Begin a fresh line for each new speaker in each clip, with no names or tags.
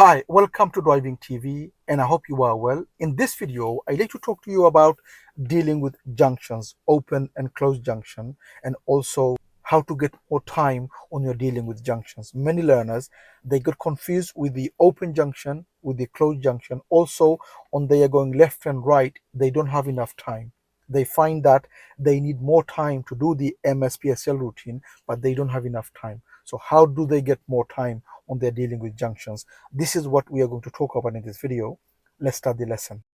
Hi, welcome to Driving TV, and I hope you are well. In this video, I'd like to talk to you about dealing with junctions, open and closed junction, and also how to get more time when you're dealing with junctions. Many learners, they get confused with the open junction, with the closed junction. Also, when they are going left and right, they don't have enough time. They find that they need more time to do the MSPSL routine, but they don't have enough time. So how do they get more time when they're dealing with junctions? This is what we are going to talk about in this video. Let's start the lesson.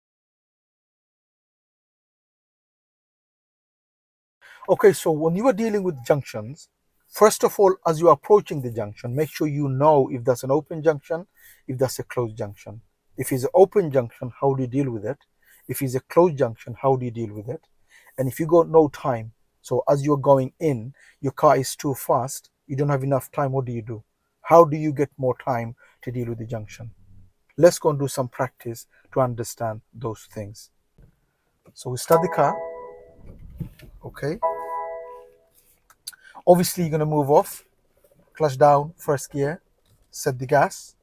Okay, so when you are dealing with junctions, first of all, as you are approaching the junction, make sure you know if that's an open junction, if that's a closed junction. If it's an open junction, how do you deal with it? If it's a closed junction, how do you deal with it? And if you got no time, so as you're going in, your car is too fast, you don't have enough time, what do you do? How do you get more time to deal with the junction? Let's go and do some practice to understand those things. So we start the car, okay? Obviously, you're gonna move off, clutch down, first gear, set the gas,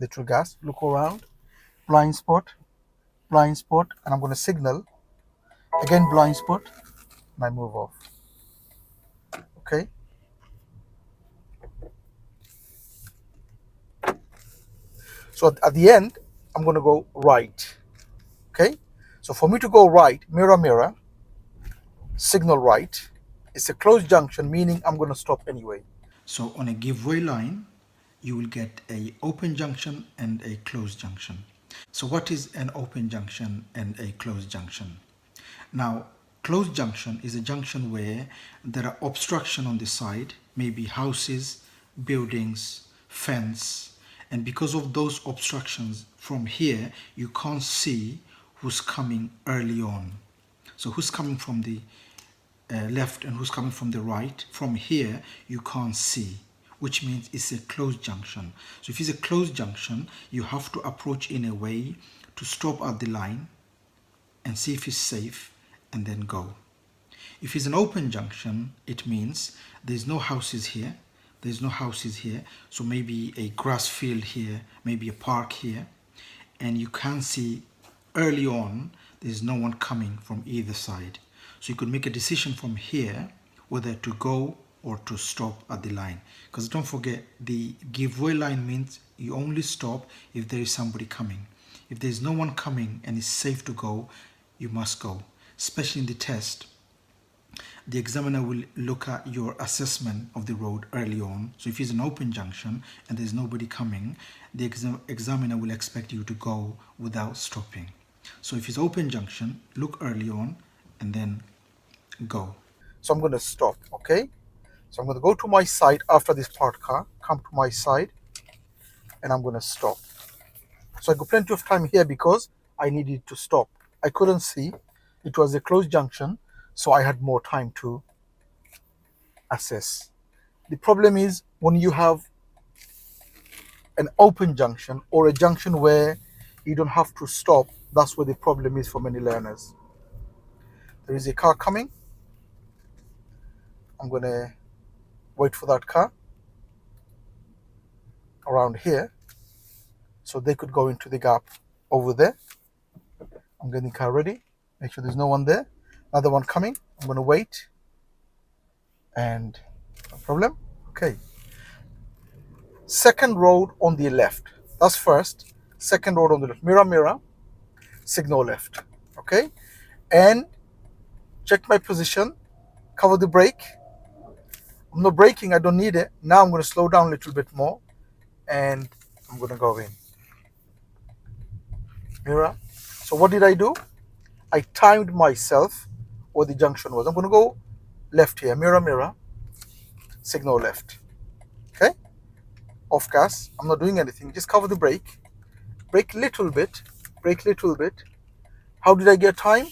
little gas, look around, blind spot, and I'm gonna signal, again blind spot, and I move off, okay? So at the end, I'm gonna go right, okay? So for me to go right, mirror, signal right, it's a closed junction, meaning I'm gonna stop anyway. So on a giveaway line, you will get a open junction and a closed junction. So what is an open junction and a closed junction? Now, closed junction is a junction where there are obstruction on the side, maybe houses, buildings, fence, and because of those obstructions from here, you can't see who's coming early on. So who's coming from the left and who's coming from the right, from here you can't see, which means it's a closed junction. So if it's a closed junction, you have to approach in a way to stop at the line and see if it's safe and then go. If it's an open junction, it means there's no houses here, so maybe a grass field here, maybe a park here, and you can see early on there's no one coming from either side. So you could make a decision from here whether to go or to stop at the line. Because don't forget, the giveaway line means you only stop if there is somebody coming. If there's no one coming and it's safe to go, you must go. Especially in the test, the examiner will look at your assessment of the road early on. So if it's an open junction and there's nobody coming, the examiner will expect you to go without stopping. So if it's open junction, look early on and then go. So I'm going to stop, okay? So I'm going to go to my side after this parked car, come to my side, and I'm going to stop. So I got plenty of time here because I needed to stop. I couldn't see. It was a closed junction, so I had more time to assess. The problem is when you have an open junction or a junction where you don't have to stop, that's where the problem is for many learners. There is a car coming. I'm going to wait for that car around here so they could go into the gap over there. I'm getting the car ready, make sure there's no one there. Another one coming. I'm going to wait, and no problem. Okay, second road on the left, that's first. Second road on the left, mirror, signal left, okay? And check my position, cover the brake. I'm not braking, I don't need it. Now I'm going to slow down a little bit more and I'm going to go in. Mirror. So what did I do? I timed myself where the junction was. I'm going to go left here, mirror, signal left, okay? Off gas, I'm not doing anything, just cover the brake, brake little bit. How did I get time?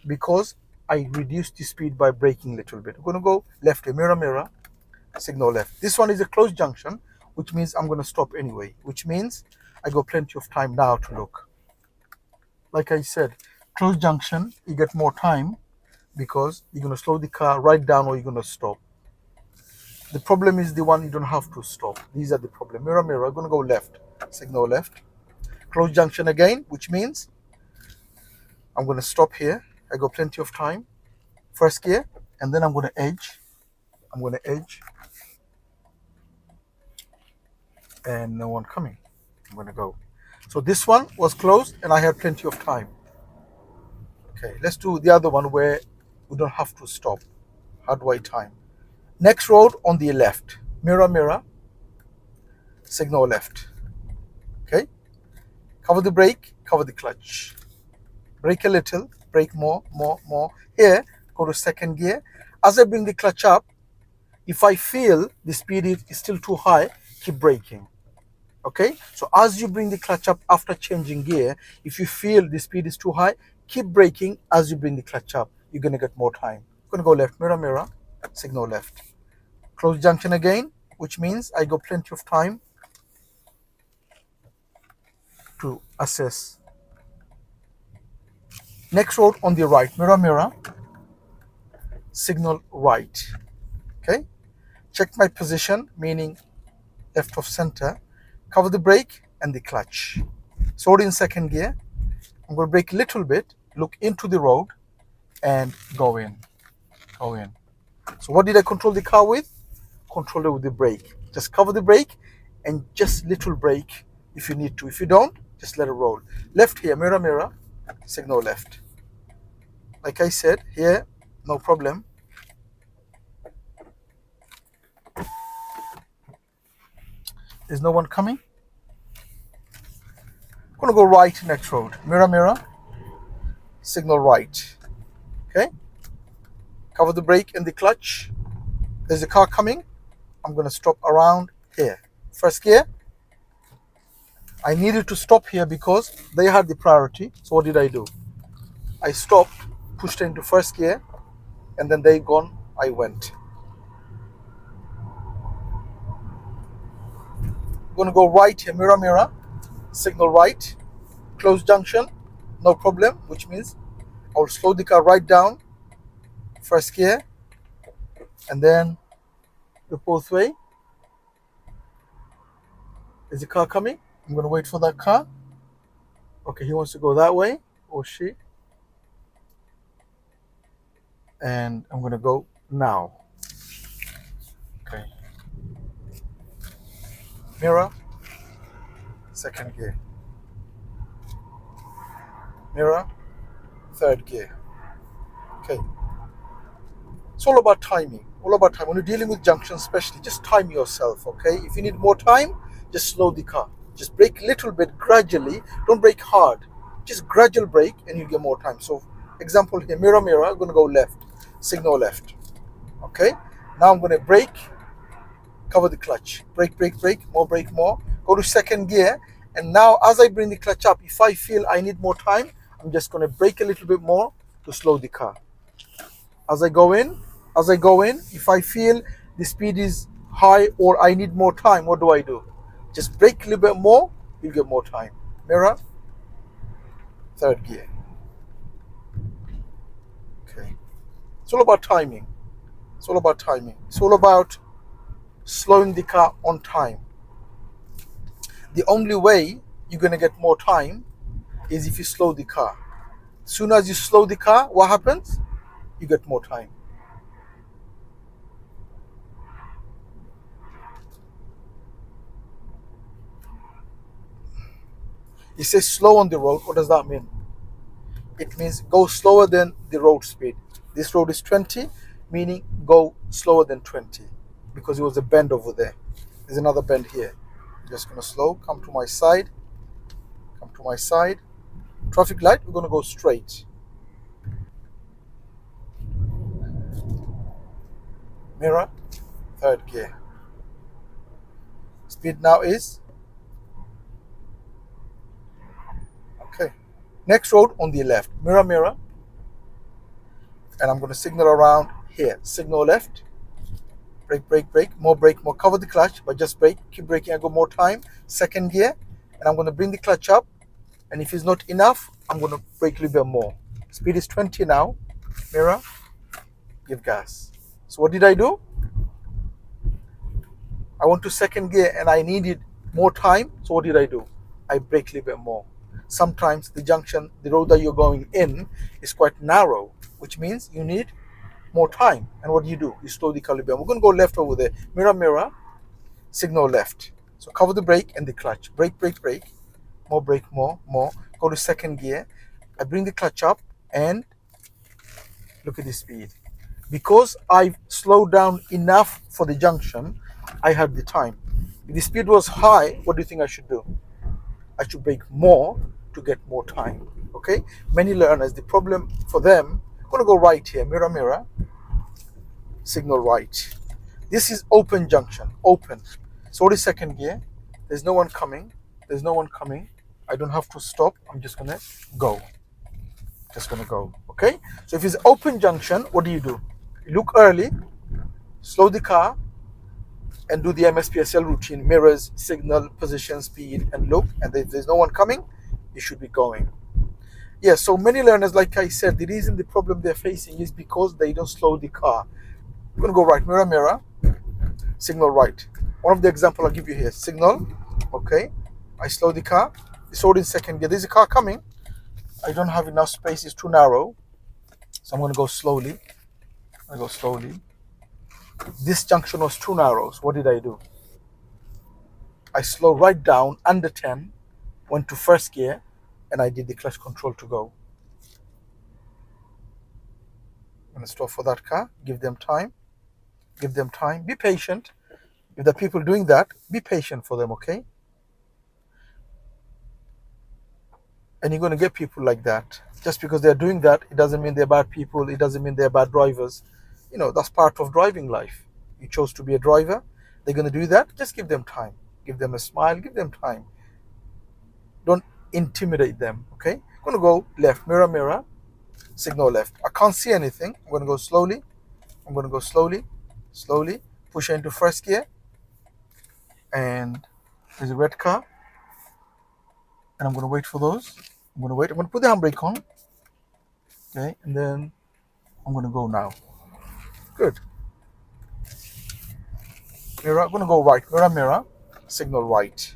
Because I reduced the speed by braking a little bit. I'm going to go left here, mirror, signal left. This one is a closed junction, which means I'm going to stop anyway, which means I got plenty of time now to look. Like I said, closed junction, you get more time because you're going to slow the car right down or you're going to stop. The problem is the one you don't have to stop. These are the problem. Mirror, I'm going to go left. signal left. Close junction again, which means I'm going to stop here. I got plenty of time. First gear, and then I'm going to edge. I'm going to edge. And no one coming. I'm going to go. So this one was closed and I had plenty of time. Okay, let's do the other one where we don't have to stop. How do I time? Next road on the left. Mirror, mirror. Signal left. Okay. Cover the brake, cover the clutch. Brake a little, brake more. Here, go to second gear. As I bring the clutch up, if I feel the speed is still too high, keep braking. Okay, so as you bring the clutch up after changing gear, if you feel the speed is too high, keep braking as you bring the clutch up. You're going to get more time. I'm going to go left, mirror, mirror, signal left. Close junction again, which means I got plenty of time to assess. Next road on the right, mirror, mirror, signal right. Okay, check my position, meaning left of center. Cover the brake and the clutch. Sword in second gear. I'm going to brake a little bit, look into the road, and go in. Go in. So what did I control the car with? Control it with the brake. Just cover the brake and just little brake if you need to. If you don't, just let it roll. Left here, mirror, mirror, signal left. Like I said, here, no problem. There's no one coming. I'm going to go right next road. Mirror, mirror, signal right. Okay. Cover the brake and the clutch. There's a car coming. I'm going to stop around here. First gear. I needed to stop here because they had the priority. So what did I do? I stopped, pushed into first gear, and then they gone, I went. I'm going to go right here, mirror, mirror, signal right, close junction, no problem, which means I'll slow the car right down, first gear, and then look both way. Is the car coming? I'm going to wait for that car. Okay, he wants to go that way, or she. And I'm going to go now. Okay. Mirror, second gear. Mirror, third gear. Okay. It's all about timing. All about time. When you're dealing with junctions, especially, just time yourself, okay? If you need more time, just slow the car. Just brake a little bit gradually. Don't brake hard. Just gradual brake and you'll get more time. So, example here, mirror, mirror, I'm going to go left. Signal left. Okay? Now I'm going to brake, cover the clutch. Brake, brake more. Go to second gear. And now as I bring the clutch up, if I feel I need more time, I'm just going to brake a little bit more to slow the car. As I go in, if I feel the speed is high or I need more time, what do? Just brake a little bit more, you'll get more time. Mirror, third gear. Okay. It's all about timing. It's all about slowing the car on time. The only way you're going to get more time is if you slow the car. As soon as you slow the car, what happens? You get more time. It says slow on the road. What does that mean? It means go slower than the road speed. This road is 20, meaning go slower than 20 because it was a bend over there. There's another bend here. I'm just going to slow, come to my side. Traffic light, we're going to go straight. Mirror, third gear. Speed now is okay. Next road on the left. Mirror, mirror. And I'm going to signal around here. Signal left. Brake. More brake, more. Cover the clutch, but just brake. Keep braking. I go more time. Second gear. And I'm going to bring the clutch up. And if it's not enough, I'm going to brake a little bit more. Speed is 20 now. Mirror. Give gas. So what did I do? I went to second gear and I needed more time. So what did I do? I brake a little bit more. Sometimes the junction, the road that you're going in is quite narrow, which means you need more time. And what do? You slow the car a little bit. We're going to go left over there. Mirror, mirror, signal left. So cover the brake and the clutch. Brake, brake, brake. More brake, more, more. Go to second gear. I bring the clutch up and look at the speed. Because I've slowed down enough for the junction, I had the time. If the speed was high, what do you think I should do? I should brake more to get more time. Okay? Many learners, the problem for them, I'm going to go right here. Mirror, mirror. Signal right. This is open junction. Open. So what is second gear? There's no one coming. There's no one coming. I don't have to stop. I'm just going to go. Just going to go. Okay? So if it's open junction, what do? You look early, slow the car, and do the MSPSL routine, mirrors, signal, position, speed, and look. And if there's no one coming, you should be going. Yeah, so many learners, like I said, the reason the problem they're facing is because they don't slow the car. I'm going to go right, mirror, mirror, signal right. One of the example I'll give you here, signal, okay. I slow the car, it's already in second gear. There's a car coming. I don't have enough space, it's too narrow. So I'm going to go slowly. I go slowly. This junction was too narrow, so what did I do? I slowed right down, under 10, went to first gear, and I did the clutch control to go. I'm going to stop for that car, give them time, be patient. If the people doing that, be patient for them, okay? And you're going to get people like that. Just because they're doing that, it doesn't mean they're bad people, it doesn't mean they're bad drivers. You know, that's part of driving life. You chose to be a driver, they're going to do that, just give them time. Give them a smile, give them time. Don't intimidate them, okay? I'm going to go left, mirror, mirror, signal left. I can't see anything. I'm going to go slowly. I'm going to go slowly, slowly, push into first gear. And there's a red car. And I'm going to wait for those. I'm going to wait. I'm going to put the handbrake on. Okay, and then I'm going to go now. Good. Mirror, I'm going to go right. Mirror, mirror, signal right.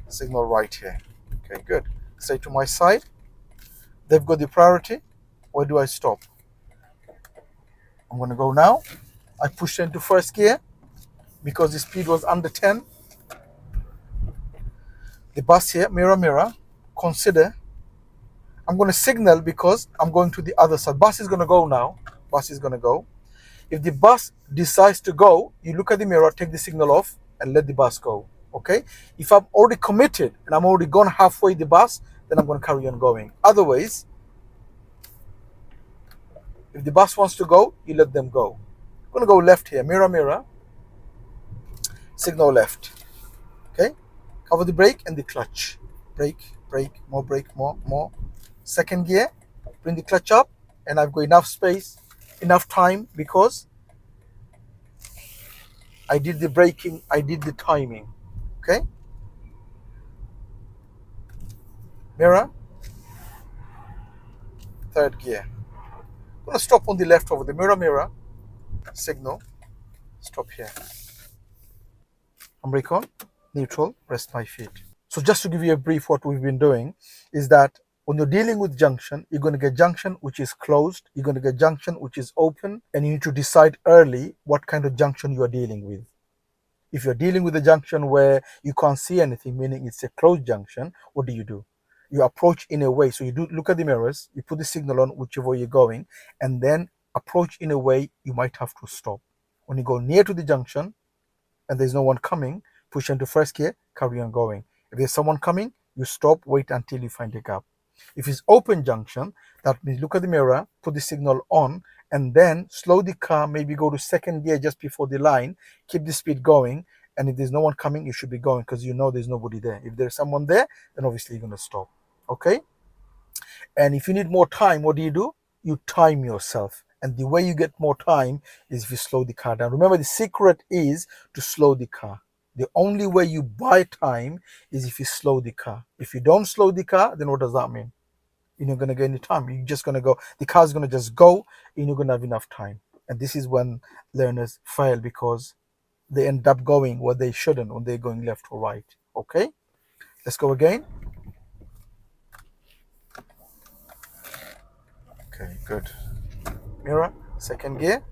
Signal right here. Okay, good. Stay to my side. They've got the priority. Where do I stop? I'm going to go now. I pushed into first gear because the speed was under 10. The bus here, mirror, mirror, consider. I'm going to signal because I'm going to the other side. Bus is going to go now. Bus is going to go. If the bus decides to go, you look at the mirror, take the signal off, and let the bus go. Okay? If I'm already committed and I'm already gone halfway the bus, then I'm going to carry on going. Otherwise, if the bus wants to go, you let them go. I'm going to go left here. Mirror, mirror. Signal left. Okay? Cover the brake and the clutch. Brake, brake, more. Second gear. Bring the clutch up. And I've got enough space, enough time because I did the braking, I did the timing. Okay? Mirror. Third gear. I'm going to stop on the left over the mirror, mirror. Signal. Stop here. Handbrake on. Neutral. Rest my feet. So just to give you a brief, what we've been doing is that when you're dealing with junction, you're going to get junction which is closed, you're going to get junction which is open, and you need to decide early what kind of junction you are dealing with. If you're dealing with a junction where you can't see anything, meaning it's a closed junction, what do? You approach in a way, so you do look at the mirrors, you put the signal on whichever way you're going, and then approach in a way you might have to stop. When you go near to the junction and there's no one coming, push into first gear, carry on going. If there's someone coming, you stop, wait until you find a gap. If it's open junction, that means look at the mirror, put the signal on, and then slow the car, maybe go to second gear just before the line, keep the speed going, and if there's no one coming, you should be going because you know there's nobody there. If there's someone there, then obviously you're going to stop. Okay? And if you need more time, what do? You time yourself. And the way you get more time is if you slow the car down. Remember, the secret is to slow the car. The only way you buy time is if you slow the car. If you don't slow the car, then what does that mean? You're not going to get any time. You're just going to go, the car's going to just go, and you're going to have enough time. And this is when learners fail because they end up going where they shouldn't when they're going left or right. Okay, let's go again. Okay, good. Mirror, second gear.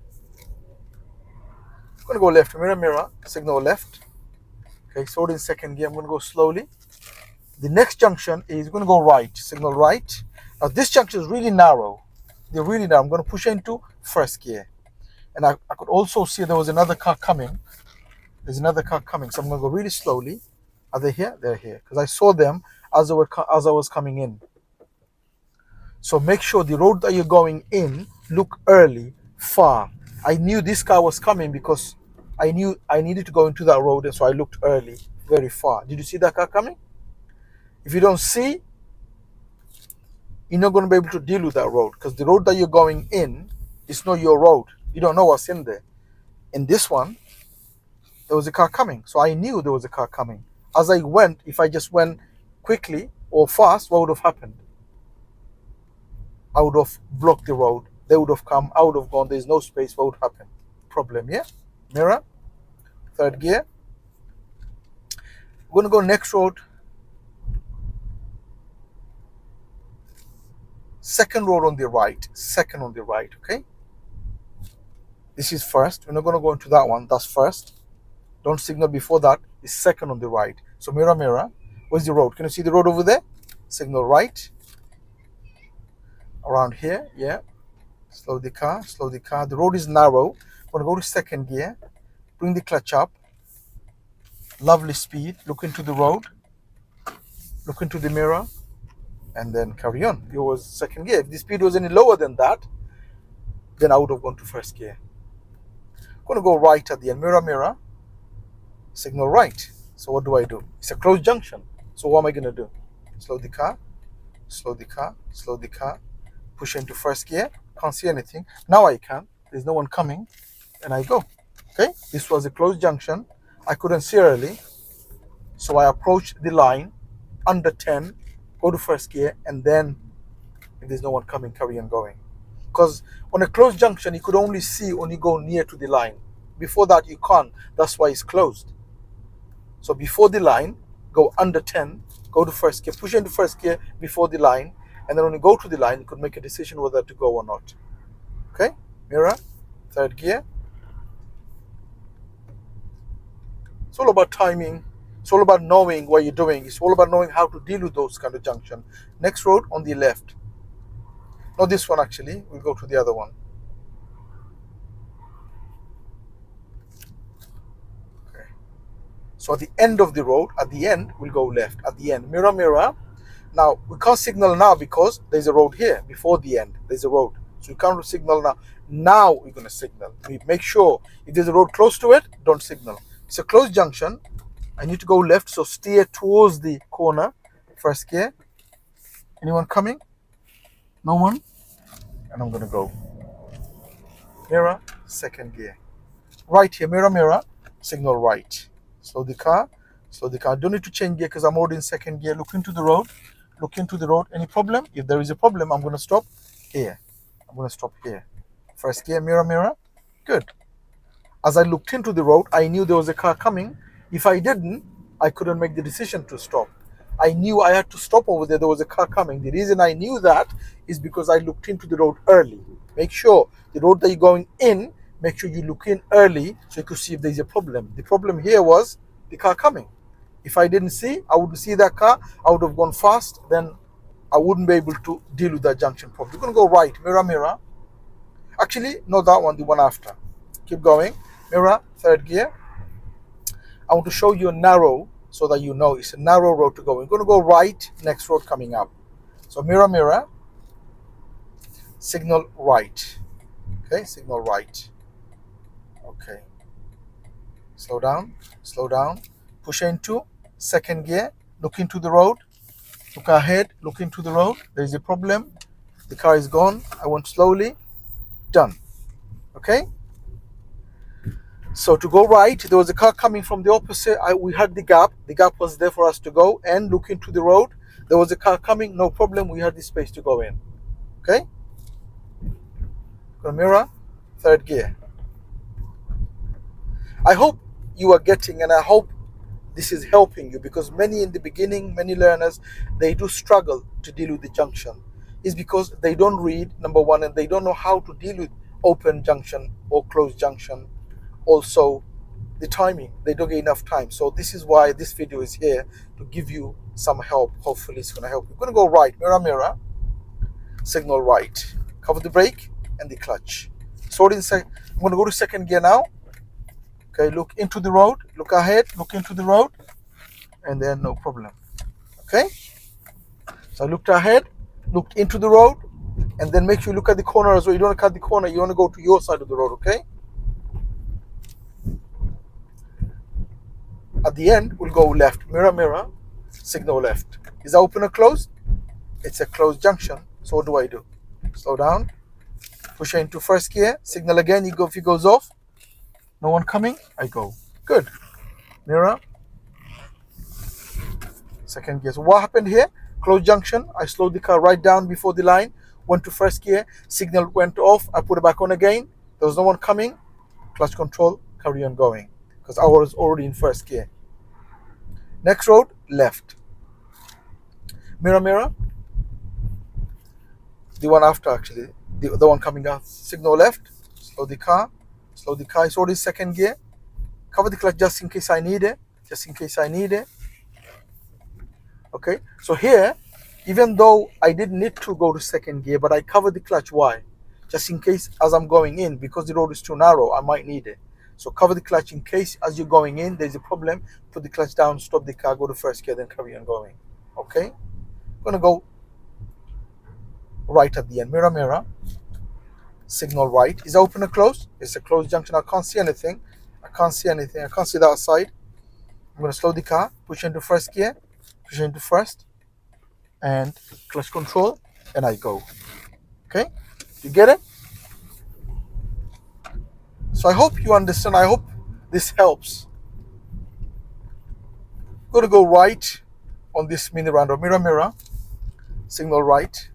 I'm gonna go left. Mirror, mirror, signal left. Okay, so in second gear, I'm gonna go slowly. The next junction is going to go right, signal right. Now this junction is really narrow. They're really narrow. I'm going to push into first gear. And I could also see there was another car coming. There's another car coming. So I'm going to go really slowly. Are they here? They're here. Because I saw them as I was coming in. So make sure the road that you're going in, look early, far. I knew this car was coming because I knew I needed to go into that road. And so I looked early, very far. Did you see that car coming? If you don't see, you're not going to be able to deal with that road because the road that you're going in is not your road. You don't know what's in there. In this one, there was a car coming. So I knew there was a car coming. As I went, if I just went quickly or fast, what would have happened? I would have blocked the road. They would have come. I would have gone. There's no space. What would happen? Problem, yeah? Mirror, third gear. We're going to go next road. Second road on the right. Second on the right, okay? This is first. We're not going to go into that one. That's first. Don't signal before that. It's second on the right. So mirror, mirror. Where's the road? Can you see the road over there? Signal right. Around here, yeah. Slow the car, slow the car. The road is narrow. I'm going to go to second gear. Bring the clutch up. Lovely speed. Look into the road. Look into the mirror. And then carry on. It was second gear. If the speed was any lower than that, then I would have gone to first gear. I'm going to go right at the end. Mirror, mirror. Signal right. So what do I do? It's a closed junction. So what am I going to do? Slow the car. Slow the car. Slow the car. Push into first gear. Can't see anything. Now I can. There's no one coming. And I go. Okay? This was a closed junction. I couldn't see early. So I approached the line under 10. Go to first gear. And then if there's no one coming, carry on going. Because on a closed junction, you could only see when you go near to the line. Before that, you can't. That's why it's closed. So before the line, go under 10, go to first gear, push into first gear before the line, and then when you go to the line, you could make a decision whether to go or not. Okay? Mirror, third gear. It's all about timing. It's all about knowing what you're doing. It's all about knowing how to deal with those kind of junction. Next road on the left. Not this one actually. We'll go to the other one. Okay. So at the end of the road, at the end, we'll go left. At the end, mirror, mirror. Now, we can't signal now because there's a road here. Before the end, there's a road. So we can't signal now. Now we're going to signal. We make sure if there's a road close to it, don't signal. It's a closed junction. I need to go left, so steer towards the corner. First gear. Anyone coming? No one? And I'm going to go. Mirror, second gear. Right here, mirror, mirror. Signal right. Slow the car. Slow the car. Don't need to change gear because I'm already in second gear. Look into the road. Look into the road. Any problem? If there is a problem, I'm going to stop here. I'm going to stop here. First gear, mirror, mirror. Good. As I looked into the road, I knew there was a car coming. If I didn't, I couldn't make the decision to stop. I knew I had to stop over there. There was a car coming. The reason I knew that is because I looked into the road early. Make sure the road that you're going in, make sure you look in early so you could see if there's a problem. The problem here was the car coming. If I didn't see, I wouldn't see that car. I would have gone fast. Then I wouldn't be able to deal with that junction problem. You're going to go right. Mirror, mirror. Actually, not that one. The one after. Keep going. Mirror, third gear. I want to show you a narrow so that you know it's a narrow road to go. We're going to go right, next road coming up. So mirror, mirror, signal right. Okay, signal right. Okay. Slow down, push into second gear, look into the road, look ahead, look into the road. There is a problem. The car is gone. I went slowly. Done. Okay? So to go right, there was a car coming from the opposite. We had the gap. The gap was there for us to go and look into the road. There was a car coming, no problem. We had the space to go in. Okay? Go mirror, third gear. I hope you are getting, and I hope this is helping you, because many in the beginning, many learners, they do struggle to deal with the junction. Is because they don't read, number one, and they don't know how to deal with open junction or closed junction. Also, the timing, they don't get enough time. So this is why this video is here, to give you some help. Hopefully it's going to help. We're going to go right, mirror, mirror, signal right, cover the brake and the clutch. So I'm going to go to second gear now. Okay, look into the road, look ahead, look into the road, and then no problem. Okay, so I looked ahead, looked into the road, and then make sure you look at the corner as well. You don't want to cut the corner, you want to go to your side of the road. Okay, at the end we'll go left, mirror, mirror, signal left. Is that open or closed? It's a closed junction. So what do? Slow down, push into first gear, signal again. You go. If it goes off, no one coming, I go. Good. Mirror, second gear. So what happened here? Closed junction. I slowed the car right down before the line, went to first gear, signal went off, I put it back on again. There was no one coming. Clutch control, carry on going, because I was already in first gear. Next road, left. Mirror, mirror. The one after, actually. The one coming out. Signal left. Slow the car. Slow the car. It's already second gear. Cover the clutch just in case I need it. Just in case I need it. Okay. So here, even though I didn't need to go to second gear, but I covered the clutch. Why? Just in case as I'm going in, because the road is too narrow, I might need it. So cover the clutch in case as you're going in, there's a problem. Put the clutch down, stop the car, go to first gear, then carry on going. Okay. I'm going to go right at the end. Mirror, mirror. Signal right. Is it open or closed? It's a closed junction. I can't see anything. I can't see anything. I can't see the outside. I'm going to slow the car, push into first gear, push into first, and clutch control, and I go. Okay? You get it? So I hope you understand. I hope this helps. I'm going to go right on this mini roundabout. Mirror, mirror. Signal right.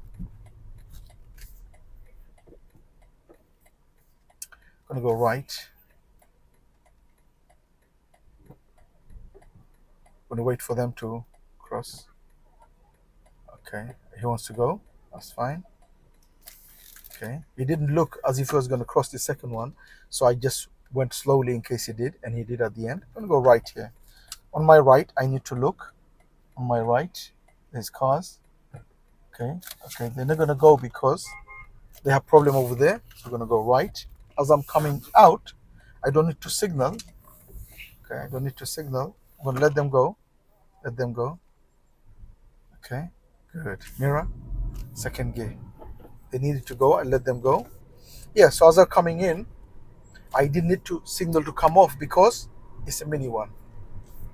I'm going to go right. I'm going to wait for them to cross. Okay, he wants to go. That's fine. Okay, he didn't look as if he was going to cross the second one, so I just went slowly in case he did, and he did at the end. I'm going to go right here. On my right, I need to look. On my right, there's cars. Okay, they're not going to go because they have problem over there. So we're going to go right. As I'm coming out, I don't need to signal. Okay, I don't need to signal. I'm going to let them go. Let them go. Okay, good. Mirror, second gear. They needed to go. I let them go. Yeah, so as I'm coming in, I didn't need to signal to come off because it's a mini one.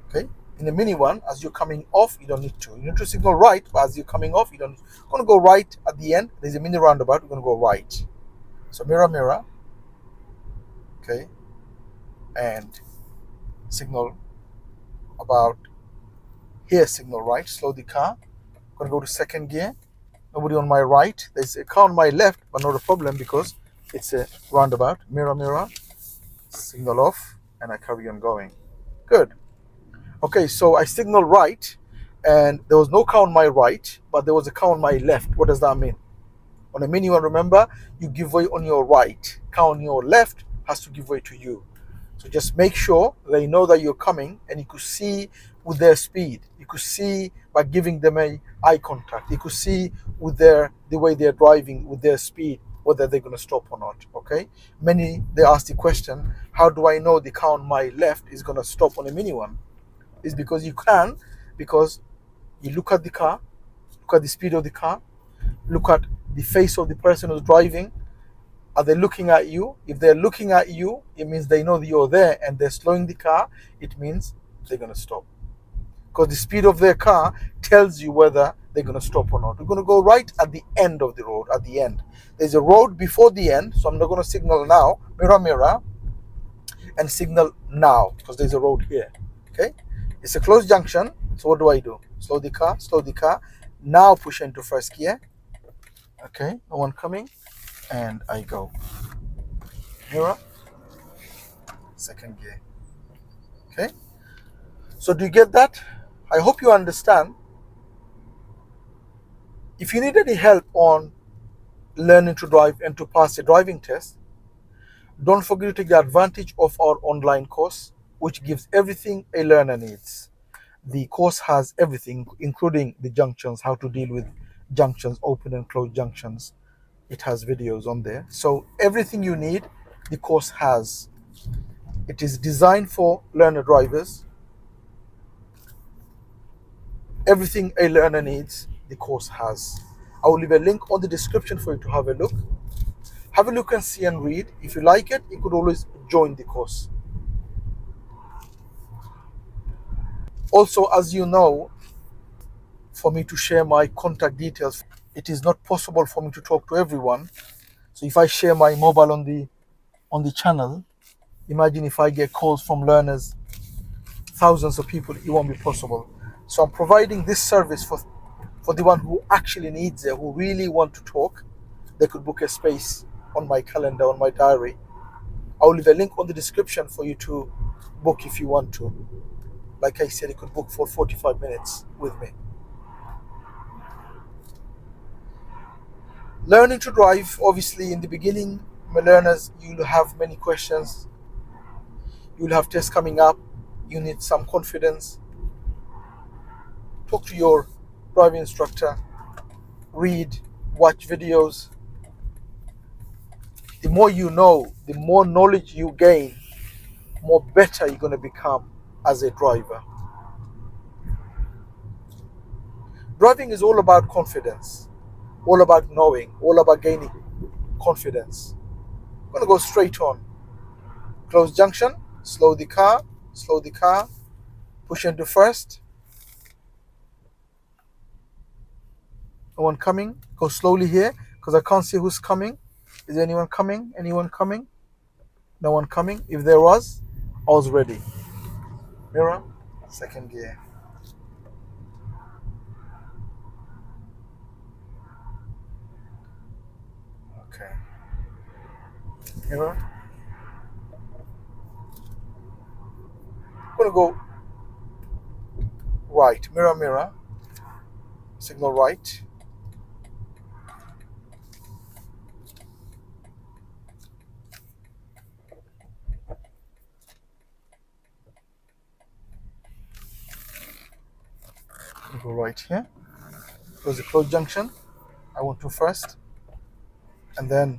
Okay, in a mini one, as you're coming off, you don't need to. You need to signal right, but as you're coming off, you don't. I'm going to go right at the end. There's a mini roundabout. We're going to go right. So mirror, mirror. Okay, and signal about here. Signal right. Slow the car. I'm going to go to second gear. Nobody on my right. There's a car on my left, but not a problem because it's a roundabout. Mirror, mirror. Signal off, and I carry on going. Good. Okay, so I signal right, and there was no car on my right, but there was a car on my left. What does that mean? On a mini one, remember, you give way on your right. Car on your left has to give way to you. So just make sure they know that you're coming, and you could see with their speed. You could see by giving them a eye contact. You could see with the way they're driving, with their speed, whether they're going to stop or not. Okay. Many, they ask the question, how do I know the car on my left is going to stop on a mini one? It's because you can, because you look at the car, look at the speed of the car, look at the face of the person who's driving. Are they looking at you? If they're looking at you, it means they know that you're there and they're slowing the car. It means they're going to stop. Because the speed of their car tells you whether they're going to stop or not. We're going to go right at the end of the road, at the end. There's a road before the end, so I'm not going to signal now. Mirror, mirror, and signal now, because there's a road here. Okay? It's a closed junction, so what do? Slow the car. Now push into first gear. Okay, no one coming, and I go. Mirror, second gear. Okay, So do you get that? I hope you understand. If you need any help on learning to drive and to pass a driving test, don't forget to take the advantage of our online course, which gives everything a learner needs. The course has everything, including the junctions, how to deal with junctions, open and closed junctions. It has videos on there. So everything you need, the course has. It is designed for learner drivers. Everything a learner needs, the course has. I will leave a link on the description for you to have a look. Have a look and see and read. If you like it, you could always join the course. Also, as you know, for me to share my contact details, it is not possible for me to talk to everyone. So if I share my mobile on the channel, imagine if I get calls from learners, thousands of people, it won't be possible. So I'm providing this service for the one who actually needs it, who really want to talk. They could book a space on my calendar, on my diary. I will leave a link on the description for you to book if you want to. Like I said, you could book for 45 minutes with me. Learning to drive, obviously, in the beginning, my learners, you'll have many questions. You'll have tests coming up. You need some confidence. Talk to your driving instructor. Read, watch videos. The more you know, the more knowledge you gain, more better you're going to become as a driver. Driving is all about confidence, all about knowing, all about gaining confidence. I'm going to go straight on. Close junction, slow the car, push into first. No one coming. Go slowly here because I can't see who's coming. Is there anyone coming? Anyone coming? No one coming. If there was, I was ready. Mirror, second gear. Okay. Mirror. I'm gonna go right. Mirror, mirror. Signal right. Go right here. Close the closed junction. I want to first. And then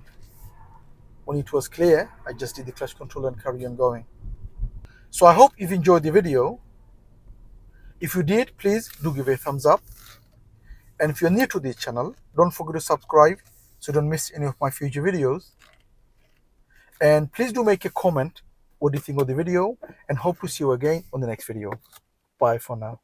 when it was clear, I just did the clutch control and carry on going. So I hope you've enjoyed the video. If you did, please do give a thumbs up. And if you're new to this channel, don't forget to subscribe so you don't miss any of my future videos. And please do make a comment what do you think of the video, and hope to see you again on the next video. Bye for now.